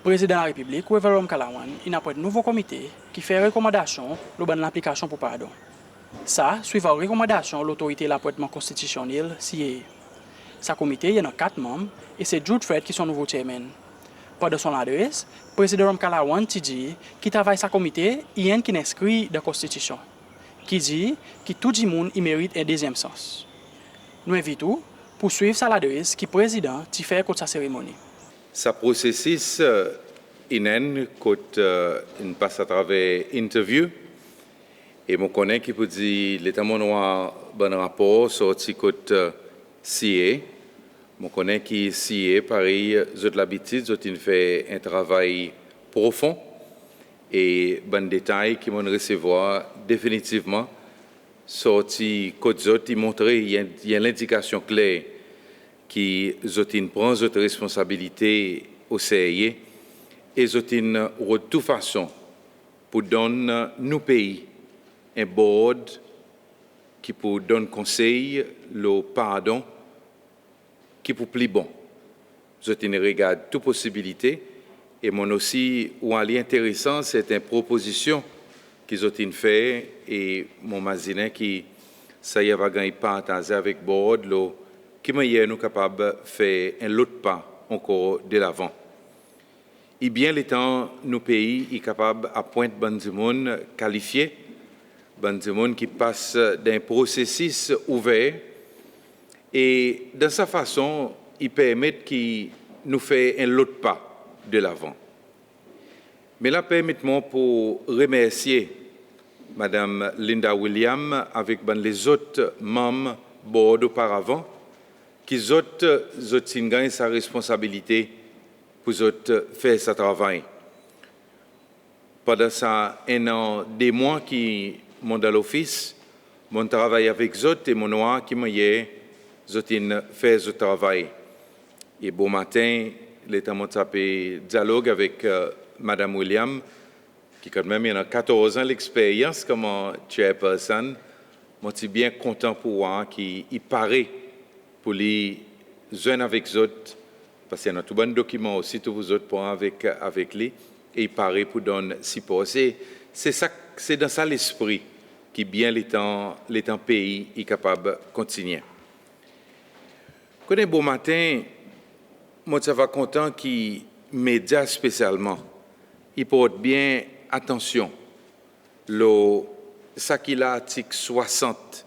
Président de la République, Reverend Kalawan, il a un nouveau comité qui fait recommandation de l'application pour pardon. Ça, suivant recommandation de l'autorité de l'appointement constitutionnel, CIE. Sa comité, il y a 4 membres et c'est Jude Fred qui est son nouveau chairman. Pendant son adresse, le président Kalawan a dit qu'il travaille sa comité, il y a un qui est inscrit dans la Constitution, qui dit que tout le monde mérite un deuxième sens. Nous invitons pour suivre sa l'adresse qui président a fait contre sa cérémonie. Ce processus, il passe à travers interview et je connais qui peut dire l'état noir bon rapport sorti côté CIE. Je connais qui CIE pareil, j'ai l'habitude, j'ai fait un travail profond et bon détail qui m'ont recevoir définitivement sorti côté autres montrer il y a l'indication claire qui prend votre responsabilité au CIE et de toute façon pour donner nos pays un board qui peut donner conseil le pardon qui peut plus bon. Je regarde toute possibilité et mon aussi ou un lien intéressant c'est une proposition qu'ils ont fait et mon mazinin qui ça y va gagner partager avec board le qui est nous capable de faire un autre pas encore de l'avant. Et bien les temps, nos pays sont capables de pointer des gens qualifiés, des gens qui passent d'un processus ouvert et de sa façon, ils permettent qu'ils nous fassent un autre pas de l'avant. Mais là, permettez-moi pour remercier Madame Linda Williams avec les autres membres board auparavant qui ont gagné sa responsabilité pour faire ce travail. Pendant ça, un an, des mois qui m'ont dans l'office, mon travail avec eux et mon noir qui m'a fait ce travail. Et bon matin, l'état m'a tapé dialogue avec Madame Williams, qui quand même a 14 ans d'expérience comme chairperson. Je suis bien content pour voir qu'il paraît pour les jeunes avec eux, parce qu'il y a un tout bon document aussi, tous vous autres points avec lui, et il paraît pour donner support. C'est dans ça l'esprit qui bien les temps pays est capable de continuer. Quand un beau matin, moi je suis content que les médias spécialement, ils portent bien attention ça qu'il a article 60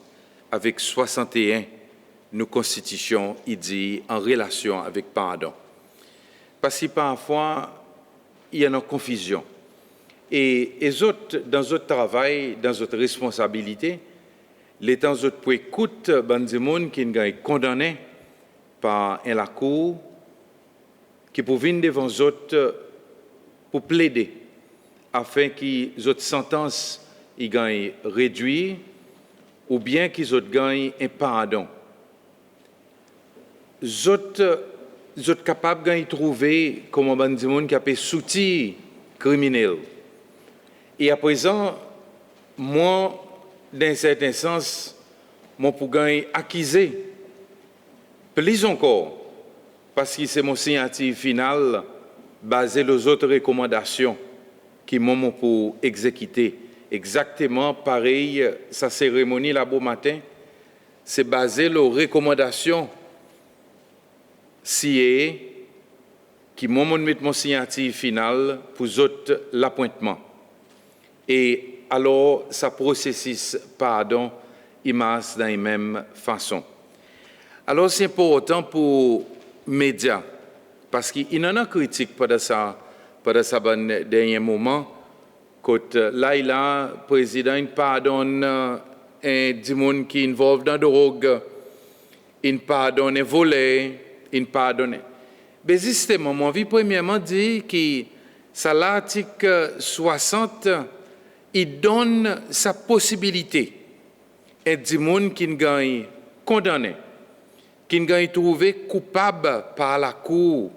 avec 61 nos constitutions, il dit en relation avec pardon. Parce que parfois, il y a une confusion. Et autres, dans notre travail, dans notre responsabilité, les temps autres pour écouter des gens qui sont condamnés par la cour, qui peuvent venir devant eux pour plaider, afin que les sentences soient réduites, ou bien qu'ils gagnent un pardon. Sont capables de trouver comment des gens qui ont soutien criminel. Et à présent, moi, dans un certain sens, moi pour gagner accuser plus encore, parce que c'est mon signature finale basée sur les autres recommandations qui m'ont pour exécuter. Exactement pareil, sa cérémonie là beau matin, c'est basé sur les recommandations CIE qui m'ont mis mon signature finale pour l'appointement. Et alors, ça processus pardon, il marche dans la même façon. Alors, c'est important pour les médias, parce qu'il y en a critique pendant ça dernier moment, quand là, le président pardonne un monde qui est involvé dans la drogue, il pardonne un volet, il pardonne. Mais justement, mon vie, premièrement, dit que ça, l'article 60, il donne sa possibilité à des gens qui sont condamnés, qui sont trouvés coupables par la cour.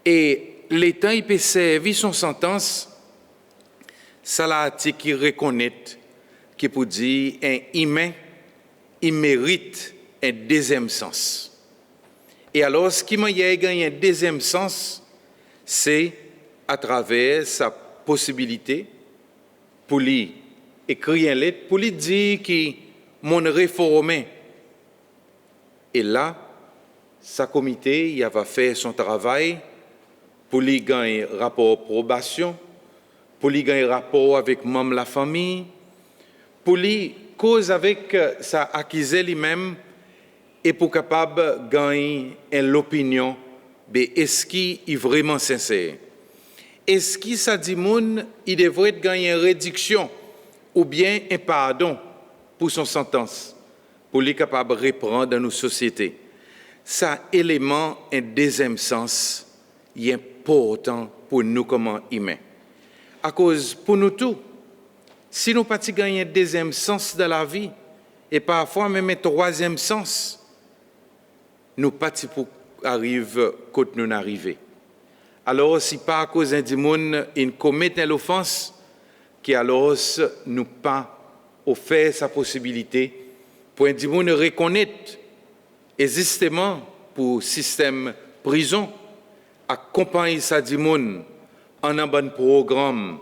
Et l'État il peut servir son sentence, ça l'article qui reconnaît, qui peut dire un humain, il mérite un deuxième sens. Et alors, ce qui m'a gagné un deuxième sens, c'est à travers sa possibilité pour lui écrire une lettre, pour lui dire qu'il mon réformé. Et là, sa comité il va faire son travail pour lui gagner rapport probation, pour lui gagner rapport avec membre de la famille, pour lui cause avec sa accusé lui-même et pour capable gagner l'opinion de est-ce qu'il est vraiment sincère. Est-ce qu'il ça dit moun il devrait gagner une réduction ou bien un pardon pour son sentence pour lui capable de reprendre dans nos sociétés. Ça élément un deuxième sens est important pour nous comme humains. À cause pour nous tous, si nous pas gagner un deuxième sens de la vie et parfois même un troisième sens, nous pas pour arriver quand nous arrivons. Alors si pas à cause d'un monde il commet une offense, qui alors nous pas offert sa possibilité pour un monde reconnaître existement pour système prison accompagner ça du monde en un bon programme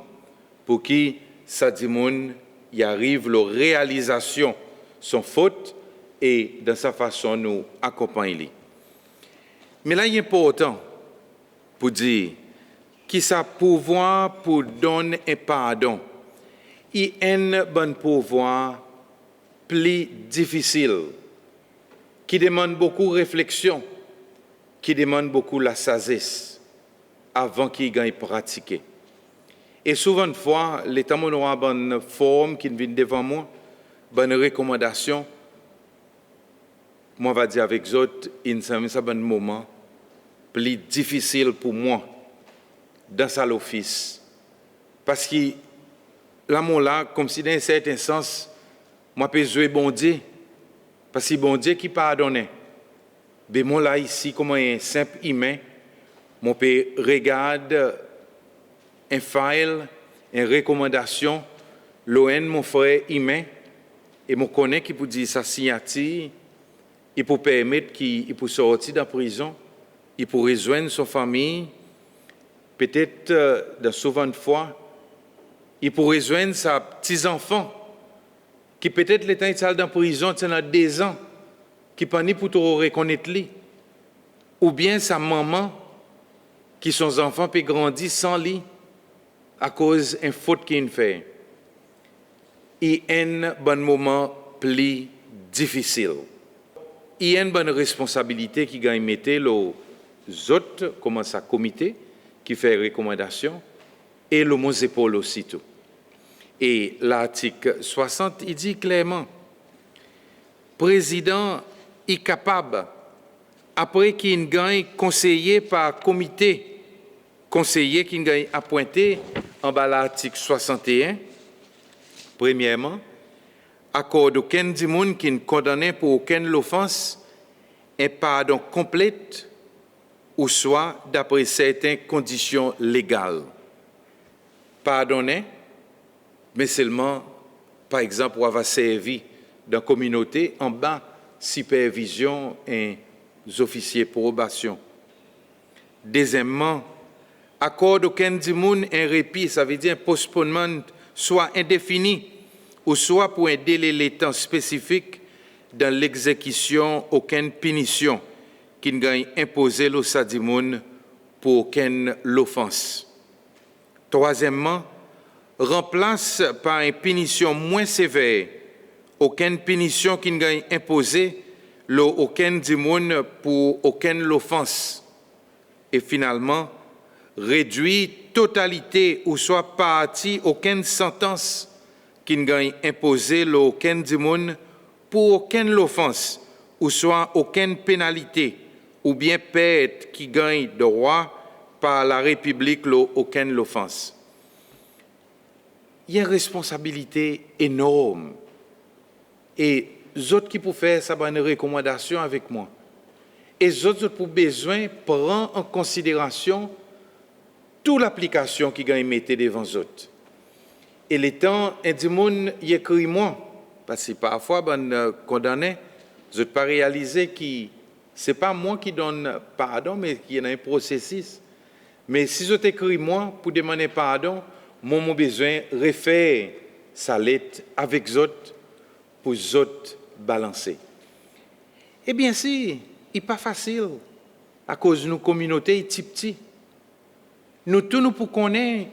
pour qui ça du monde y arrive la réalisation sans faute et de sa façon nous accompagner. Mais là il est important pour dire qui ça pouvoir pour donner un pardon. Il y a un bon pouvoir plus difficile qui demande beaucoup de réflexion, qui demande beaucoup la sagesse avant qu'il gagne pratiquer. Et souvent de fois, l'État a une bonne forme qui vient devant moi, bonne recommandation. Moi, je vais dire avec les autres, il y a un bon moment plus difficile pour moi dans sa l'office. Parce que l'amour là, comme si dans un certain sens, moi, je peux jouer bon Dieu. Parce que bon Dieu qui pardonne. Mais moi là, ici, comme un simple humain, je peux regarder un file, une recommandation, l'ON, mon frère humain, et je connais qui peut dire sa signature, il peut permettre qu'il peut sortir de la prison, il peut rejoindre sa famille, peut-être, dans souvent de fois, il peut rejoindre ses petits-enfants, qui peut-être les temps dans la prison, il a 2 ans, qui pas ni pour te reconnaître lui, ou bien sa maman, qui son enfant peut grandir sans lui, à cause d'une faute qu'il fait. Il y a un bon moment plus difficile. Il y a une bonne responsabilité qui gagne mettre les autres, comme sa comité, qui fait recommandation, et le mot épaule aussitôt. Et l'article 60, il dit clairement, président est capable, après qu'il gagne conseiller par comité, conseiller qui gagne appointé en bas l'article 61, premièrement, accorde aucun du monde qui est condamné pour aucune offense un pardon complète ou soit d'après certaines conditions légales. Pardonner, mais seulement, par exemple, pour avoir servi dans la communauté en bas supervision et officiers de probation. Deuxièmement, accorde aucun du monde un répit, ça veut dire un postponement soit indéfini ou soit pour un délai de temps spécifique dans l'exécution aucune punition qui ne gagne imposer le sadimoun pour aucune offense. Troisièmement, remplace par une punition moins sévère aucune punition qui ne gagne imposer aucun dimoun pour aucune offense. Et finalement, réduit totalité ou soit partie aucune sentence qui ne gagne imposer aucun dimoun pour aucune offense ou soit aucune pénalité ou bien perte qui gagne droit par la République aucune offense. Il y a une responsabilité énorme. Et les autres qui peuvent faire ça, une recommandation avec moi. Et les autres pour besoin prendre en considération toute l'application qui gagne mettre devant les autres. Et les temps, un du monde y écrit moi, parce que parfois, condamné, je ne pas réaliser que ce n'est pas moi qui donne pardon, mais qu'il y a un processus. Mais si je t'écris moi pour demander pardon, moi mon besoin refaire sa lettre avec autres pour autres balancer. Eh bien si, il n'est pas facile à cause de nos communautés petites. Nous tous nous pour connaître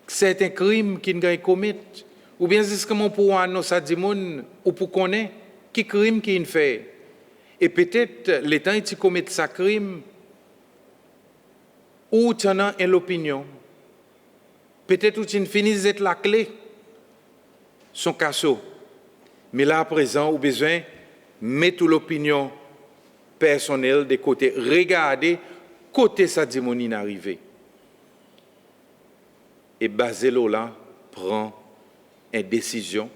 certains crimes qui nous commettent. Ou bien c'est comment pour annoncer à des gens ou pour connaître qui crime qu'ils fait. Et peut-être les temps ils commettent ce crime ou tu en as l'opinion. Peut-être que tu finis d'être la clé, son casseau. Mais là, à présent, au besoin, mettre l'opinion personnelle de côté, regarder côté sa démonie arrivée. Et basé là, prend une décision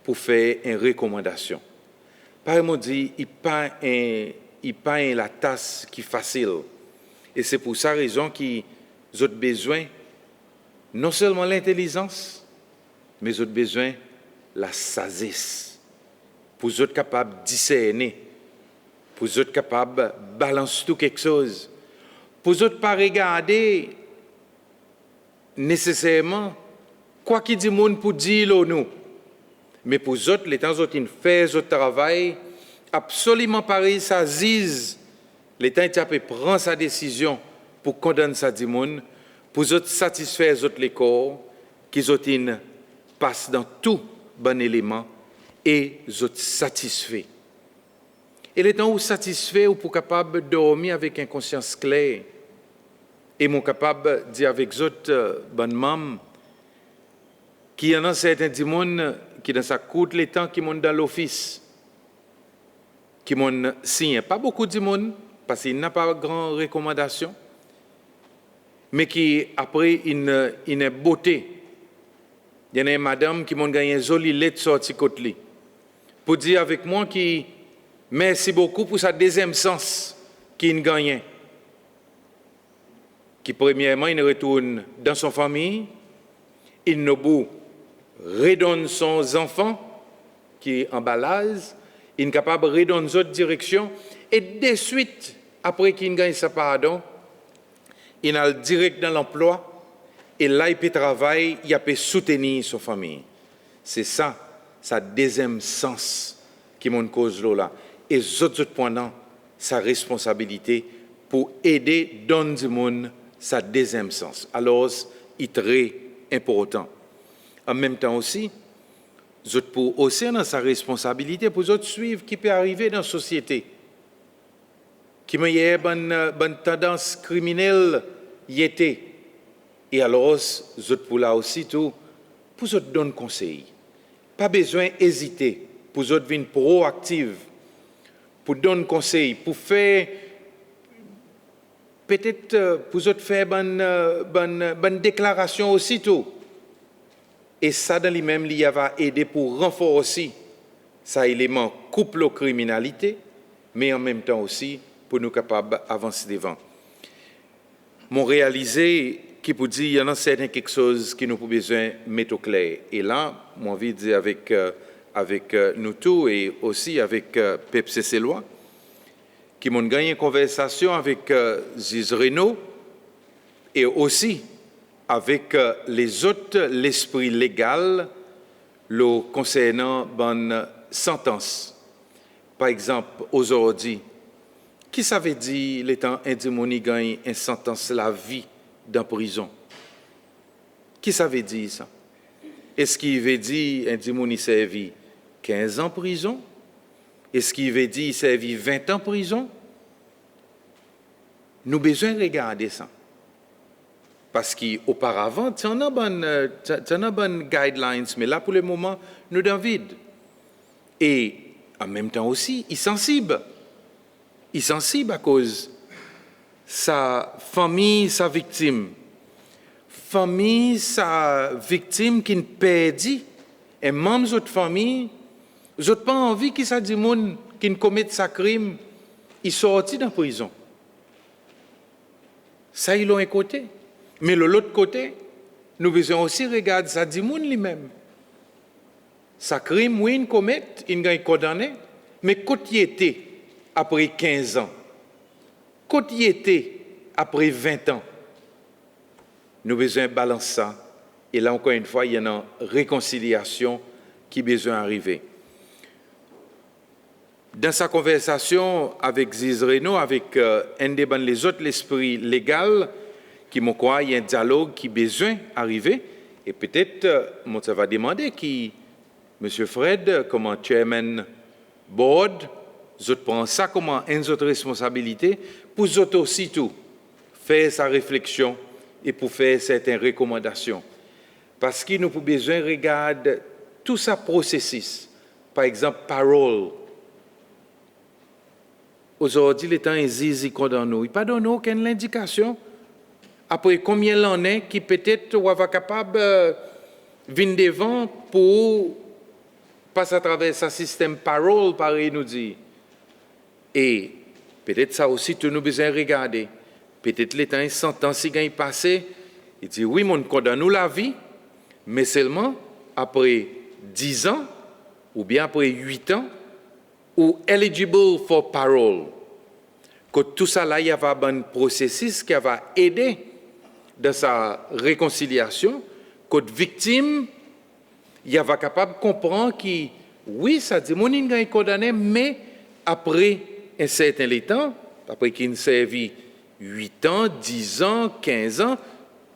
pour faire une recommandation. Par exemple, dit, il n'y a pas la tasse qui est facile. Et c'est pour ça raison qu'ils ont besoin non seulement l'intelligence, mais ils ont besoin la sagesse. Pour être capable de discerner, pour être capable de balancer tout quelque chose, pour être pas regarder nécessairement quoi qu'il dit monde pour dire nous. Mais pour eux, les temps où ils font ce travail, absolument pareil, ça zise. Les temps où ils prennent sa décision pour condamner ça du monde, pour eux satisfaire les corps, qu'ils passent dans tout bon élément et eux satisfaits. Et les temps où satisfaits, ou pour capable de dormir avec une conscience claire, et mon capable de dire avec eux, bonne maman, qui en a certains gens qui dans sa courte les temps qui montent dans l'office, qui m'ont signé, pas beaucoup de monde, parce qu'il n'a pas grande recommandation, mais qui après une beauté. Il y en a une madame qui m'a gagné une jolie lettre sortie côté lui, pour dire avec moi qui merci beaucoup pour sa deuxième sens qu'il gagne. Qui premièrement il retourne dans son famille, il ne bout redonne son enfant qui est en balase, il est capable de redonner autre direction et de suite après qu'il gagne sa pardon, il a le direct dans l'emploi et là il peut travailler, il peut soutenir sa famille. C'est ça, sa deuxième sens qui m'en cause là. Et les autres points sa responsabilité pour aider dans le monde sa deuxième sens. Alors, il est très important. En même temps aussi, pour aussi dans sa responsabilité pour autres suivre qui peut arriver dans la société. Qui me y a une tendance criminelle y était. Et alors, pour là aussi tout, pour autres donner conseil. Pas besoin d'hésiter, pour autres venir proactive, pour donner conseil, pour faire peut-être pour autres faire bonne déclaration aussitôt. Et ça, dans lui-même, il va aider pour renforcer ça élément couple aux criminalité, mais en même temps aussi pour nous capables d'avancer devant. Mon réalisé qui peut dire il y en a certains quelque chose qui nous a besoin de mettre au clair. Et là, moi envie de dire avec nous tous et aussi avec PEPCC Loi, qui m'ont gagné une conversation avec Ziz Renault et aussi avec les autres, l'esprit légal le concernant bonne sentence. Par exemple, aujourd'hui, qui ça veut dire les temps indémoni gagne une sentence la vie dans prison? Qui ça veut dire ça? Est-ce qu'il veut dire indémoni servi 15 ans en prison? Est-ce qu'il veut dire servi 20 ans en prison? Nous avons besoin de regarder ça. Parce qu'auparavant, tu en as bonnes guidelines, mais là, pour le moment, nous sommes vides. Et en même temps aussi, il est sensible. Il est sensible à cause de sa famille, sa victime. Famille, sa victime qui ne perdit, et même de votre famille, vous n'avez pas envie que ça dit monde qui ne commet ce crime, il sorti de la prison. Ça, ils l'ont un côté. Mais de l'autre côté, nous devons aussi regarder ça du monde lui-même. Ça crime, oui, il commet, il est condamné, mais quand il était après 15 ans, quand il était après 20 ans, nous avons besoin de balancer ça. Et là, encore une fois, il y a une réconciliation qui a besoin d'arriver. Dans sa conversation avec Ziz Reno, avec un des les autres, l'esprit légal, qui m'ont croit, il y a un dialogue qui a besoin d'arriver. Et peut-être, moi, ça va demander qui, M. Fred, comme chairman board, je prends ça comme une autre responsabilité pour vous aussi tout faire sa réflexion et pour faire certaines recommandations. Parce qu'il nous avons besoin de regarder tout ça processus. Par exemple, parole. Aujourd'hui, les temps existent dans nous. Il n'y a pas donné aucune indication. Après combien d'années qui peut-être on va capable de venir devant pour passer à travers ce système parole, pareil nous dit. Et peut-être ça aussi, tu nous besoin de regarder. Peut-être les temps, 100 ans, si ils passent, il dit oui, mon condamne nous la vie, mais seulement après 10 ans, ou bien après 8 ans, ou eligible for parole. Que tout ça là, il y a un processus qui va aider dans sa réconciliation, que victime, il va capable de comprendre que oui, ça dit mon est condamné, mais après un certain temps, après qu'il servi 8 ans, 10 ans, 15 ans,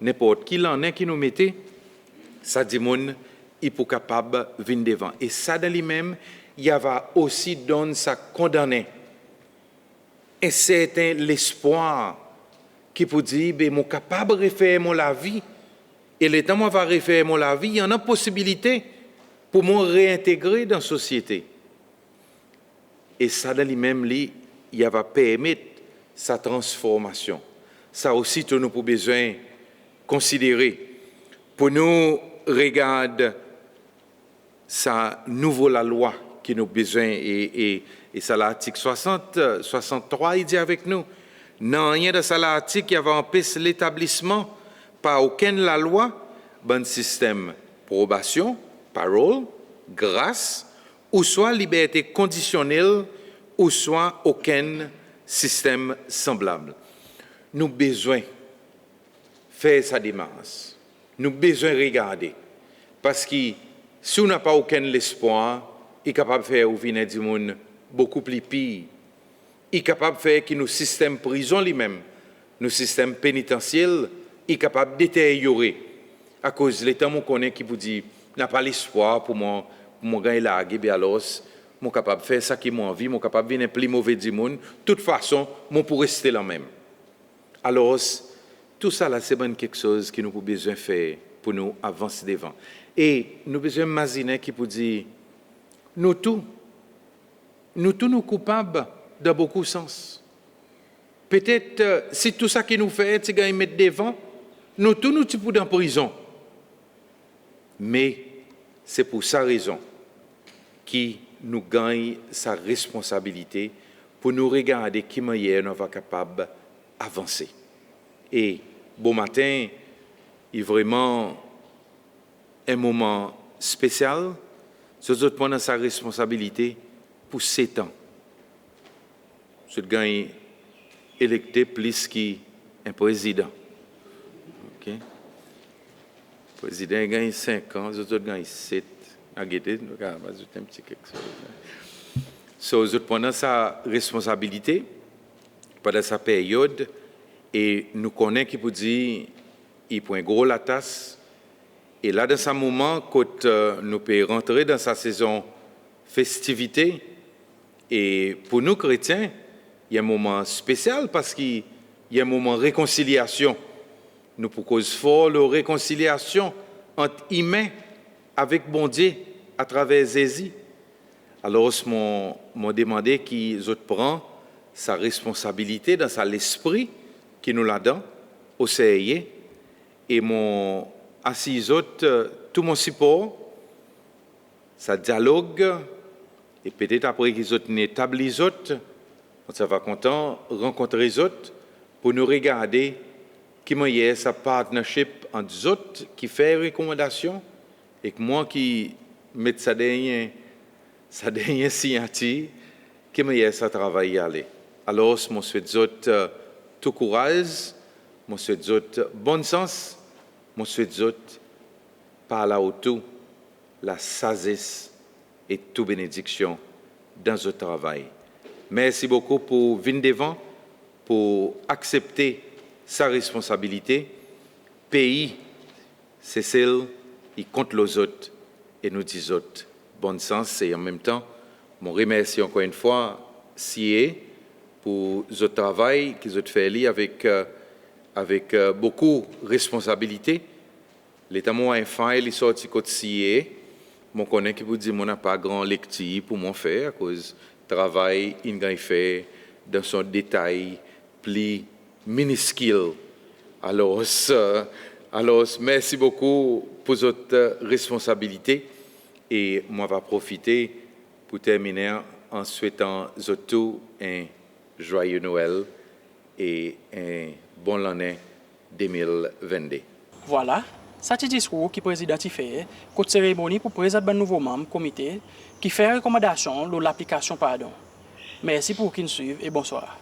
n'importe qui l'en est qui nous mettait, ça dit mon il peut capable de venir devant. Et ça dans lui-même, il va aussi donner sa condamné. Et c'est l'espoir qui peut dire, ben, moi capable de refaire mon la vie. Et le temps où je vais refaire mon la vie, il y en a possibilité pour me réintégrer dans la société. Et ça, dans lui-même, il va permettre sa transformation. Ça aussi, nous avons besoin de considérer. Pour nous regarder sa nouvelle loi qui nous a besoin, et ça l'article 63, il dit avec nous, non, rien de ça l'article qui va empêcher l'établissement par aucune la loi, bon système probation, parole, grâce, ou soit liberté conditionnelle, ou soit aucun système semblable. Nous avons besoin de faire sa démarche. Nous avons besoin de regarder. Parce que si on n'a pas aucun espoir, il est capable de faire au vinaigre du monde beaucoup plus pire. Il est capable de faire que nos systèmes prison lui-même, nos systèmes pénitentiaires, il est capable de détériorer. À cause de l'État, on connaît qui vous dit, n'a pas l'espoir pour moi gagner la guerre, bien alors, je suis capable de faire ça qui m'a envie, je suis capable de venir plus mauvais du monde. De toute façon, je peux rester là même. Alors, tout ça, là, c'est bien quelque chose que nous avons besoin de faire pour nous avancer devant. Et nous avons besoin d'imaginer qui peut dire, nous tous nous coupables dans beaucoup de sens. Peut-être, si tout ça qui nous fait, c'est qu'ils mettent devant, nous tous nous sommes en prison. Mais c'est pour sa raison qui nous gagne sa responsabilité pour nous regarder qui manière nous va capable d'avancer. Et bon matin, il est vraiment un moment spécial. Ce autres prendre sa responsabilité pour 7 ans. Ce gagne électé plus qu'un président. Okay? Le président gagne 5 ans, les autres gagnent 7. À guetter, nous allons ajouter un petit quelque chose. So, nous prenons sa responsabilité pendant sa période et nous connaissons qui peut dire il prend gros la tasse. Et là, dans ce moment, quand nous pouvons rentrer dans sa saison festivité, et pour nous chrétiens, il y a un moment spécial parce qu'il y a un moment de réconciliation. Nous pouvons faire la réconciliation entre humains avec bon Dieu à travers Jésus. Alors, m'ont demandé qu'ils prennent sa responsabilité dans l'esprit qui nous l'a donné au CIE et m'ont assis tout mon support, ça dialogue et peut-être après qu'ils ont établi les autres, on va content rencontrer les autres pour nous regarder qui m'a y sa partnership entre les autres qui fait recommandation et que moi qui mets sa dernière signature qui m'a y sa travail aller. Alors, je souhaite tout courage, je souhaite bon sens mon souhaite autres par là autour la sagesse et toute bénédiction dans ce travail. Merci beaucoup pour venir devant, pour accepter sa responsabilité. Pays, c'est celle qui compte les autres et nous dit autres. Bon sens et en même temps, je remercie encore une fois SIE pour ce travail qu'ils ont fait avec beaucoup de responsabilité. L'État mon enfant, il est sorti côté SIE. Je connais qui vous dit qu'on n'a pas grand lecture pour m'en faire à cause du travail qu'il a fait dans son détail plus minuscule. Alors, merci beaucoup pour votre responsabilité et moi je vais profiter pour terminer en souhaitant à tous un joyeux Noël et un bon année 2022. Voilà, ça c'est discours qui président fait côté cérémonie pour présenter un nouveau membre comité qui fait recommandation sur l'application pardon. Merci pour qui nous suivent et bonsoir.